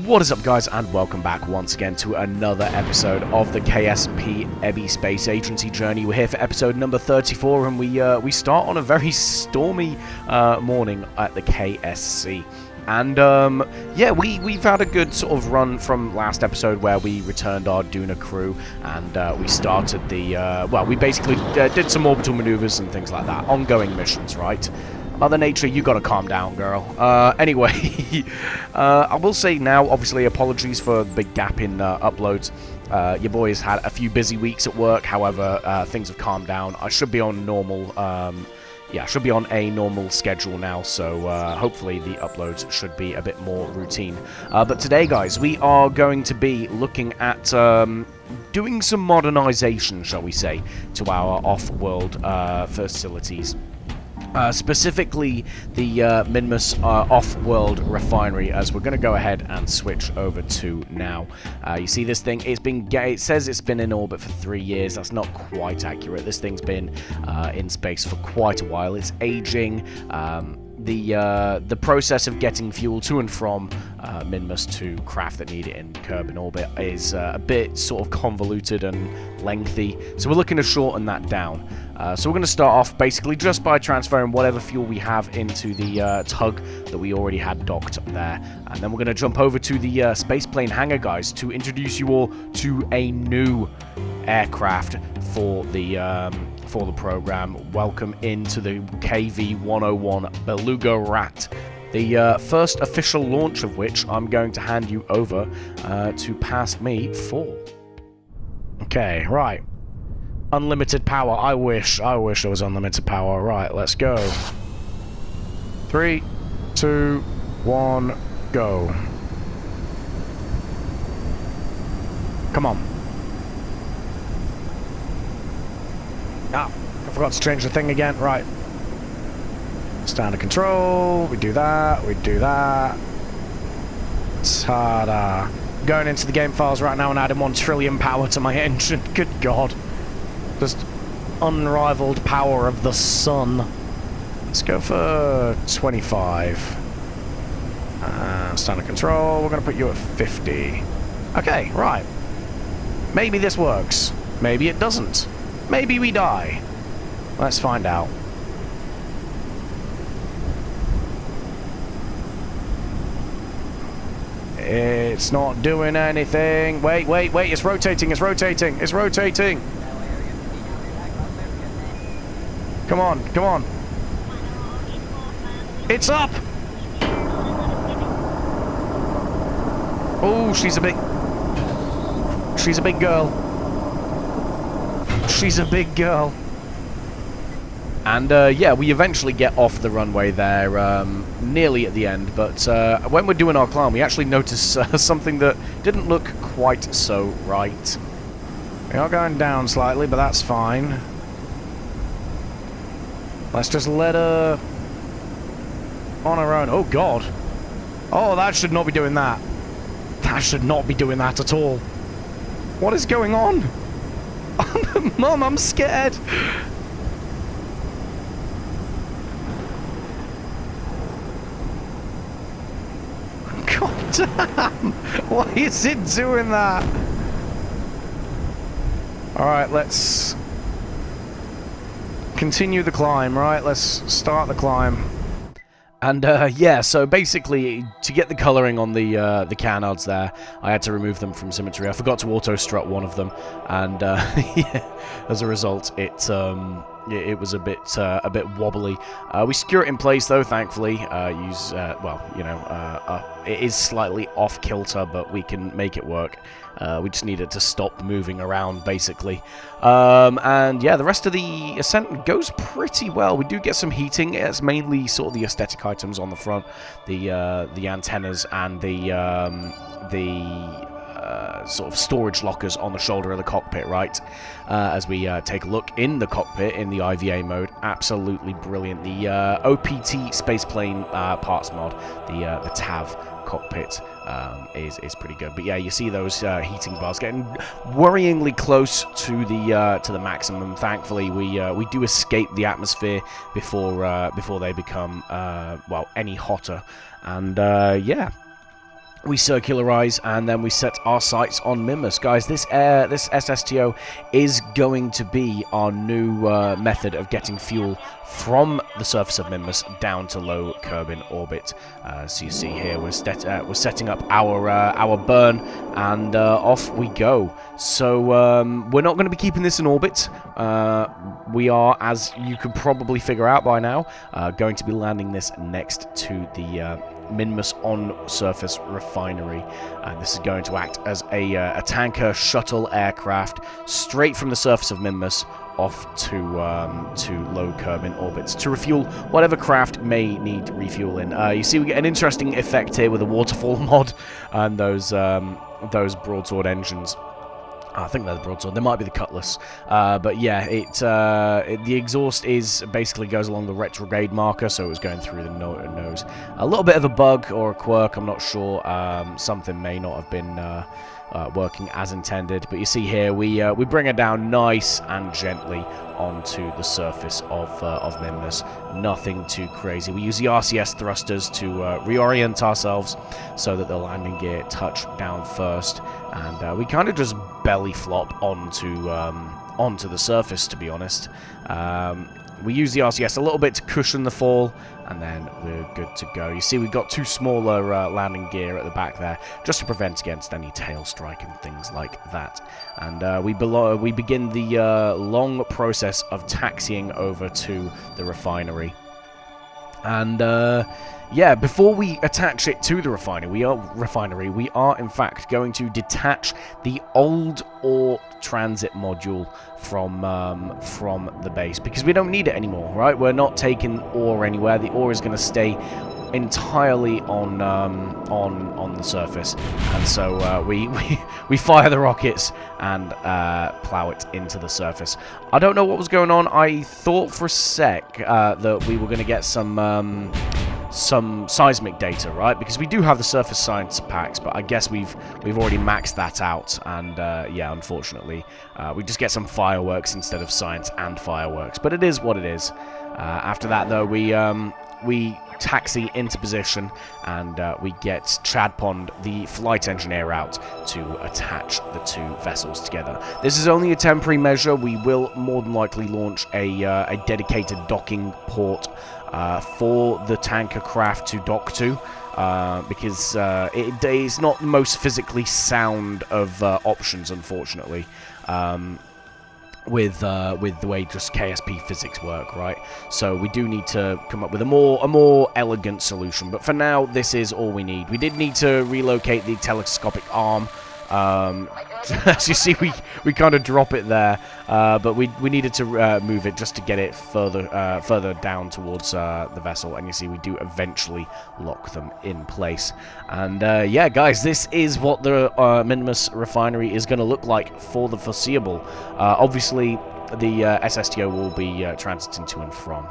What is up, guys, and welcome back once again to another episode of the KSP Ebby Space Agency journey. We're here for episode number 34, and we start on a very stormy morning at the KSC. And yeah, we've had a good sort of run from last episode where we returned our Duna crew and we started the well, we basically did some orbital maneuvers and things like that, ongoing missions, right? Mother Nature, you gotta calm down, girl. Anyway, I will say now, obviously, apologies for the big gap in uploads. Your boys had a few busy weeks at work, however, things have calmed down. I should be on normal, yeah, should be on a normal schedule now, so hopefully the uploads should be a bit more routine. But today, guys, we are going to be looking at doing some modernization, shall we say, to our off-world facilities. Specifically the Minmus off-world refinery, as we're going to go ahead and switch over to now. You see this thing, it says it's been in orbit for 3 years. That's not quite accurate. This thing's been in space for quite a while. It's aging. The process of getting fuel to and from Minmus to craft that need it in Kerbin orbit is a bit sort of convoluted and lengthy, so we're looking to shorten that down. So we're going to start off basically just by transferring whatever fuel we have into the tug that we already had docked there, and then we're going to jump over to the space plane hangar, guys, to introduce you all to a new aircraft for the program. Welcome into the KV-101 Beluga-Rat, the first official launch of which I'm going to hand you over to past me for. Okay, right. Unlimited power. I wish there was unlimited power. Right, let's go. 3, 2, 1, go. Come on. Ah, I forgot to change the thing again. Right. Standard control. We do that. We do that. Ta-da. Going into the game files right now and adding 1 trillion power to my engine. Good God. Just unrivaled power of the sun. Let's go for 25. Standard control. We're going to put you at 50. Okay, right. Maybe this works. Maybe it doesn't. Maybe we die. Let's find out. It's not doing anything. Wait, it's rotating, it's rotating, it's rotating. Come on, come on. It's up! Oh, she's a big girl. She's a big girl. And yeah, we eventually get off the runway there, nearly at the end, but when we're doing our climb, we actually notice something that didn't look quite so right. We are going down slightly, but that's fine. Let's just let her on her own. Oh, God. Oh, that should not be doing that. That should not be doing that at all. What is going on? Mom, I'm scared. God damn. Why is it doing that? Alright, let's continue the climb, right? Let's start the climb. And yeah, so basically, to get the colouring on the canards there, I had to remove them from symmetry. I forgot to auto-strut one of them, and yeah, as a result, it was a bit wobbly. We secure it in place though, thankfully. Well, you know, it is slightly off kilter, but we can make it work. We just need it to stop moving around, basically. And yeah, the rest of the ascent goes pretty well. We do get some heating. It's mainly sort of the aesthetic items on the front, the antennas and the sort of storage lockers on the shoulder of the cockpit, right? As we take a look in the cockpit in the IVA mode, absolutely brilliant. The OPT spaceplane parts mod, the TAV cockpit is pretty good. But yeah, you see those heating bars getting worryingly close to the maximum. Thankfully, we do escape the atmosphere before they become well, any hotter. And yeah. we circularize, and then we set our sights on Minmus. Guys, this SSTO is going to be our new method of getting fuel from the surface of Minmus down to low Kerbin orbit. So you see here, we're setting up our burn, and off we go. So we're not going to be keeping this in orbit. We are, as you could probably figure out by now, going to be landing this next to the Minmus on-surface refinery, and this is going to act as a tanker shuttle aircraft straight from the surface of Minmus off to low Kerbin orbits to refuel whatever craft may need refueling. You see, we get an interesting effect here with a waterfall mod and those broadsword engines. I think they're the broadsword. They might be the cutlass, but yeah, the exhaust basically goes along the retrograde marker, so it was going through the nose. A little bit of a bug or a quirk, I'm not sure. Something may not have been working as intended, but you see here we bring it down nice and gently onto the surface of Minmus. Nothing too crazy. We use the RCS thrusters to reorient ourselves so that the landing gear touch down first, and we kind of just belly flop onto the surface, to be honest. We use the RCS a little bit to cushion the fall, and then we're good to go. You see, we've got two smaller landing gear at the back there, just to prevent against any tail strike and things like that. And we begin the long process of taxiing over to the refinery. And yeah, before we attach it to the refinery, we are in fact going to detach the old ore transit module from the base, because we don't need it anymore, right? We're not taking ore anywhere. The ore is going to stay entirely on the surface, and so we fire the rockets and plow it into the surface. I don't know what was going on. I thought for a sec that we were going to get some seismic data, right? Because we do have the surface science packs, but I guess we've already maxed that out, and yeah, unfortunately, we just get some fireworks instead of science and fireworks. But it is what it is. After that, though, we taxi into position, and we get Chadpond, the flight engineer, out to attach the two vessels together. This is only a temporary measure. We will more than likely launch a dedicated docking port for the tanker craft to dock to, because it is not the most physically sound of options, unfortunately. With the way just KSP physics work, right? So we do need to come up with a more elegant solution. But for now, this is all we need. We did need to relocate the telescopic arm. As you see, we kind of drop it there, but we needed to move it just to get it further down towards the vessel, and you see we do eventually lock them in place. And yeah, guys, this is what the Minmus refinery is going to look like for the foreseeable. Obviously, the SSTO will be transiting to and from.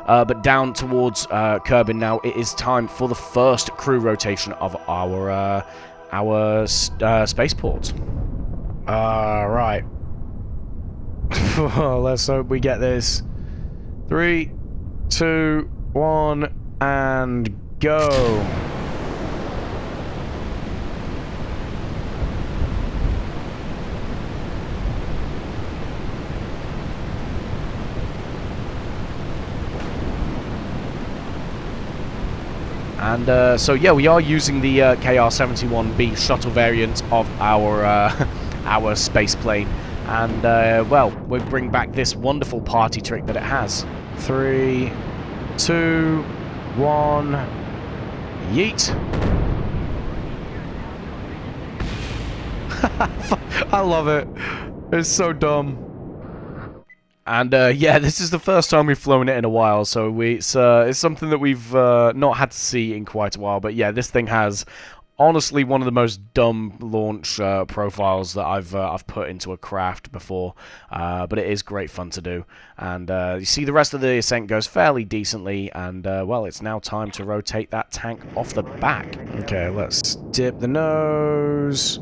But down towards Kerbin now, it is time for the first crew rotation of our spaceport. Right. Let's hope we get this. 3, 2, 1, and go. And so yeah, we are using the KR-71B shuttle variant of our space plane, and well, we bring back this wonderful party trick that it has. 3, 2, 1, yeet! I love it. It's so dumb. And yeah, this is the first time we've flown it in a while, so it's something that we've not had to see in quite a while. But yeah, this thing has honestly one of the most dumb launch profiles that I've put into a craft before, but it is great fun to do. And you see the rest of the ascent goes fairly decently, and well, it's now time to rotate that tank off the back. Okay, let's dip the nose.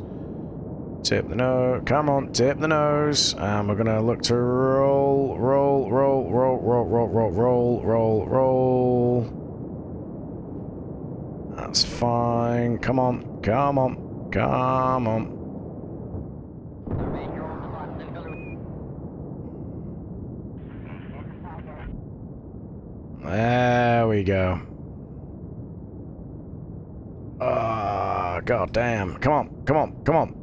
Tip the nose. Come on, tip the nose. And we're gonna look to roll, roll, roll, roll, roll, roll, roll, roll, roll, roll. That's fine. Come on, come on, come on. There we go. God damn. Come on, come on, come on.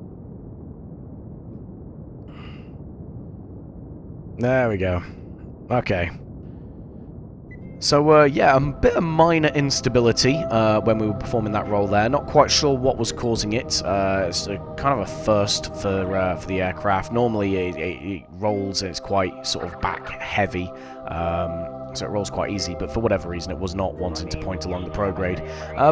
There we go. Okay. So, yeah, a bit of minor instability when we were performing that role there. Not quite sure what was causing it. It's kind of a first for the aircraft. Normally, it rolls and it's quite sort of back heavy. So it rolls quite easy, but for whatever reason it was not wanting to point along the prograde.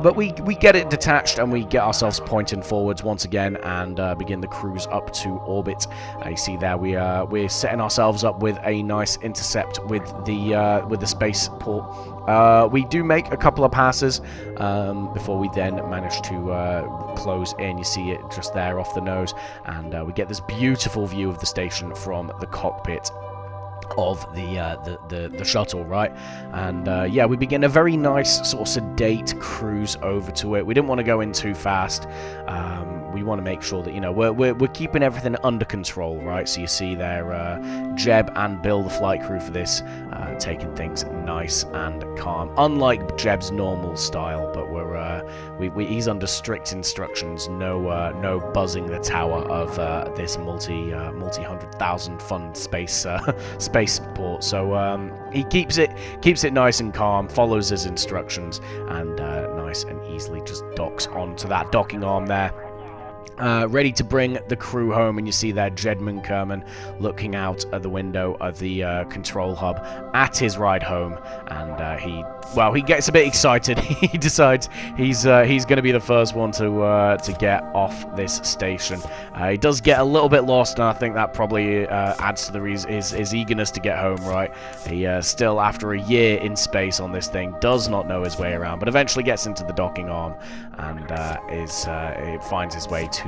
But we get it detached and we get ourselves pointing forwards once again and begin the cruise up to orbit. You see there we're setting ourselves up with a nice intercept with the spaceport. We do make a couple of passes before we then manage to close in. You see it just there off the nose, and we get this beautiful view of the station from the cockpit of the shuttle, right? And yeah, we begin a very nice sort of sedate cruise over to it. We didn't want to go in too fast. We want to make sure that, you know, we're keeping everything under control, right? So you see there Jeb and Bill, the flight crew for this, taking things nice and calm, unlike Jeb's normal style. But he's under strict instructions. No buzzing the tower of this multi-100,000 fund spaceport. So he keeps it nice and calm, follows his instructions, and nice and easily just docks onto that docking arm there. Ready to bring the crew home, and you see there Jedman Kerman looking out at the window of the control hub at his ride home, and he gets a bit excited. He decides he's going to be the first one to get off this station. He does get a little bit lost, and I think that probably adds to the his eagerness to get home. Right, he still, after a year in space on this thing, does not know his way around, but eventually gets into the docking arm and finds his way to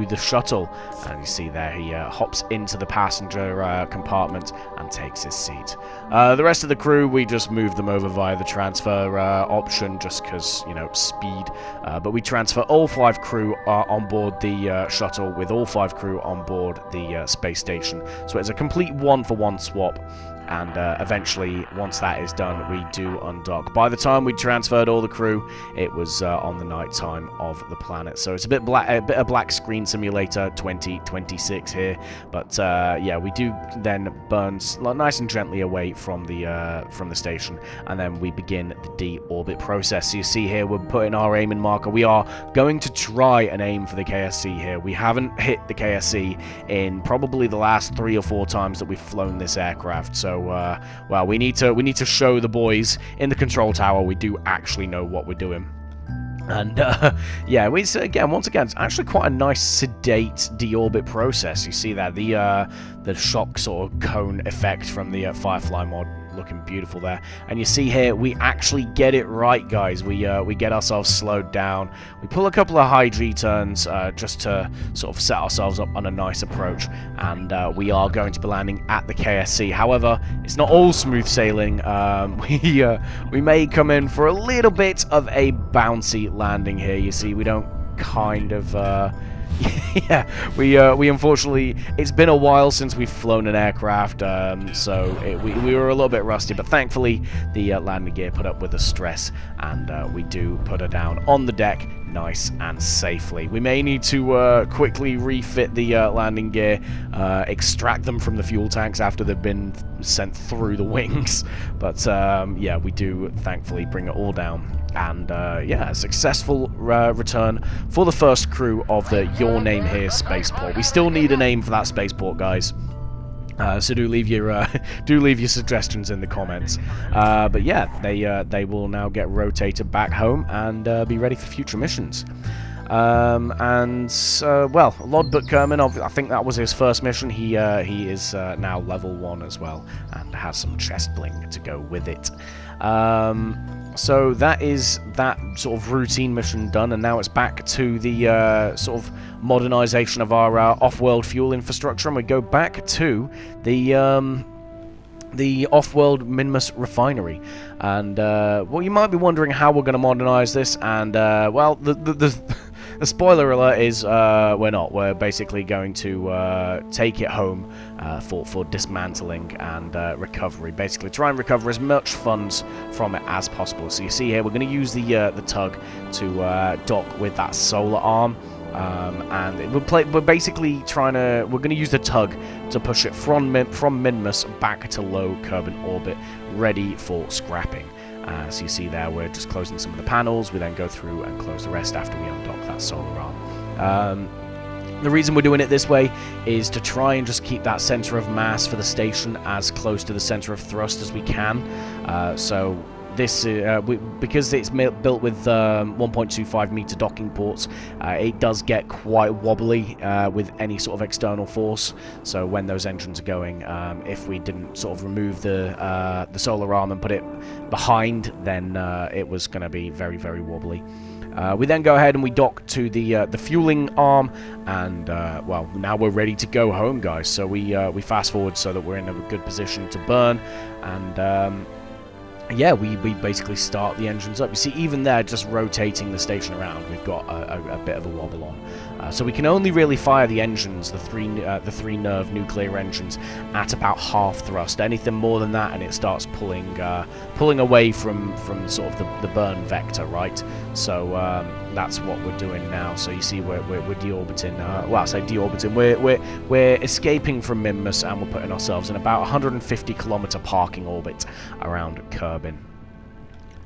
the shuttle. And you see there he hops into the passenger compartment and takes his seat. The rest of the crew, we just move them over via the transfer option, just because, you know, speed. But we transfer all 5 crew on board the shuttle with all 5 crew on board the space station. So it's a complete 1-for-1 swap. And eventually, once that is done, we do undock. By the time we transferred all the crew, it was on the night time of the planet. So it's a bit of Black Screen Simulator 2026 here. But yeah, we do then burn nice and gently away from the station, and then we begin the deorbit process. So you see here, we're putting our aiming marker. We are going to try and aim for the KSC here. We haven't hit the KSC in probably the last 3 or 4 times that we've flown this aircraft. So well, we need to show the boys in the control tower we do actually know what we're doing. And yeah, once again, it's actually quite a nice sedate deorbit process. You see that the shock sort of cone effect from the Firefly mod, looking beautiful there. And you see here, we actually get it right, guys. We get ourselves slowed down. We pull a couple of high G turns just to sort of set ourselves up on a nice approach, and we are going to be landing at the KSC. However, it's not all smooth sailing. We may come in for a little bit of a bouncy landing here. You see, we don't kind of yeah, we unfortunately, it's been a while since we've flown an aircraft, so we were a little bit rusty, but thankfully the landing gear put up with the stress, and we do put her down on the deck nice and safely. We may need to quickly refit the landing gear, extract them from the fuel tanks after they've been sent through the wings, but yeah, we do thankfully bring it all down. And yeah, a successful return for the first crew of the Your Name Here Spaceport. We still need a name for that spaceport, guys. So do leave your suggestions in the comments. But yeah, they will now get rotated back home and be ready for future missions. Well, Lodbert Kerman, I think that was his first mission. He is now level 1 as well, and has some chest bling to go with it. So that is that sort of routine mission done, and now it's back to the sort of modernization of our off-world fuel infrastructure, and we go back to the the off-world Minmus Refinery. And well, you might be wondering how we're going to modernize this, and well, the spoiler alert is we're not. We're basically going to take it home for dismantling and recovery. Basically, try and recover as much funds from it as possible. So you see here, we're going to use the tug to dock with that solar arm. And we're basically we're going to use the tug to push it from Minmus back to low Kerbin orbit, ready for scrapping. So you see there, we're just closing some of the panels. We then go through and close the rest after we undock that solar arm. The reason we're doing it this way is to try and just keep that center of mass for the station as close to the center of thrust as we can. So this, because it's built with 1.25 meter docking ports, it does get quite wobbly with any sort of external force. So when those engines are going, if we didn't sort of remove the solar arm and put it behind, then it was going to be very, very wobbly. We then go ahead and we dock to the fueling arm, and well, now we're ready to go home, guys. So we fast forward so that we're in a good position to burn, and yeah, we basically start the engines up. You see, even there, just rotating the station around, we've got a bit of a wobble on. So we can only really fire the engines, the three nerve nuclear engines, at about half thrust. Anything more than that, and it starts pulling away from sort of the burn vector, right? So that's what we're doing now. So you see, we're deorbiting. Well, I say deorbiting. We're escaping from Minmus, and we're putting ourselves in about 150 kilometer parking orbit around Kerbin.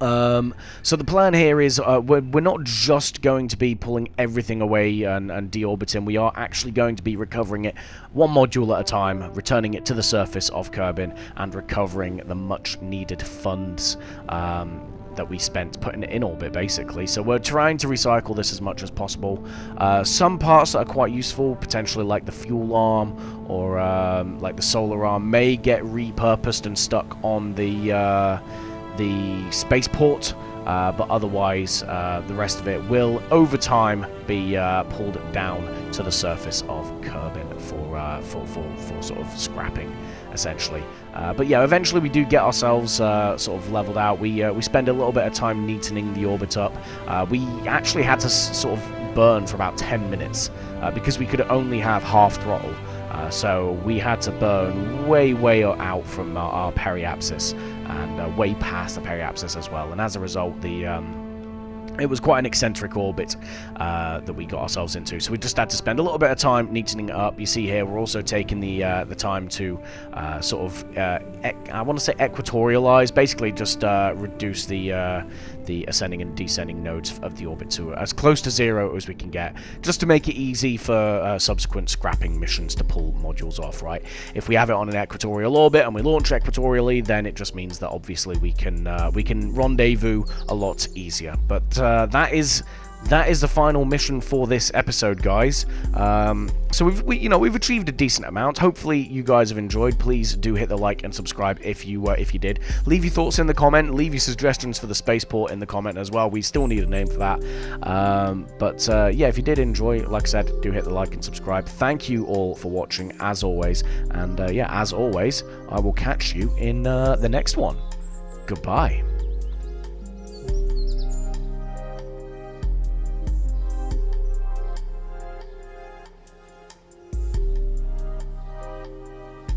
So the plan here is we're not just going to be pulling everything away and deorbiting. We are actually going to be recovering it one module at a time, returning it to the surface of Kerbin, and recovering the much needed funds that we spent putting it in orbit, basically. So we're trying to recycle this as much as possible. Some parts that are quite useful, potentially like the fuel arm or like the solar arm, may get repurposed and stuck on the Spaceport, but otherwise the rest of it will over time be pulled down to the surface of Kerbin for sort of scrapping, essentially. But yeah, eventually we do get ourselves sort of leveled out. We spend a little bit of time neatening the orbit up. We actually had to sort of burn for about 10 minutes because we could only have half throttle. So we had to burn way out from our periapsis, and way past the periapsis as well. And as a result, it was quite an eccentric orbit that we got ourselves into. So we just had to spend a little bit of time neatening it up. You see here, we're also taking the time to sort of, I want to say equatorialize, basically just reduce the ascending and descending nodes of the orbit to as close to zero as we can get, just to make it easy for subsequent scrapping missions to pull modules off, right? If we have it on an equatorial orbit and we launch equatorially, then it just means that obviously we can rendezvous a lot easier. But that is the final mission for this episode, guys. So we've achieved a decent amount. Hopefully you guys have enjoyed. Please do hit the like and subscribe if you did. Leave your thoughts in the comment. Leave your suggestions for the Spaceport in the comment as well. We still need a name for that. Yeah, if you did enjoy, like I said, do hit the like and subscribe. Thank you all for watching, as always. And yeah, as always, I will catch you in the next one. Goodbye.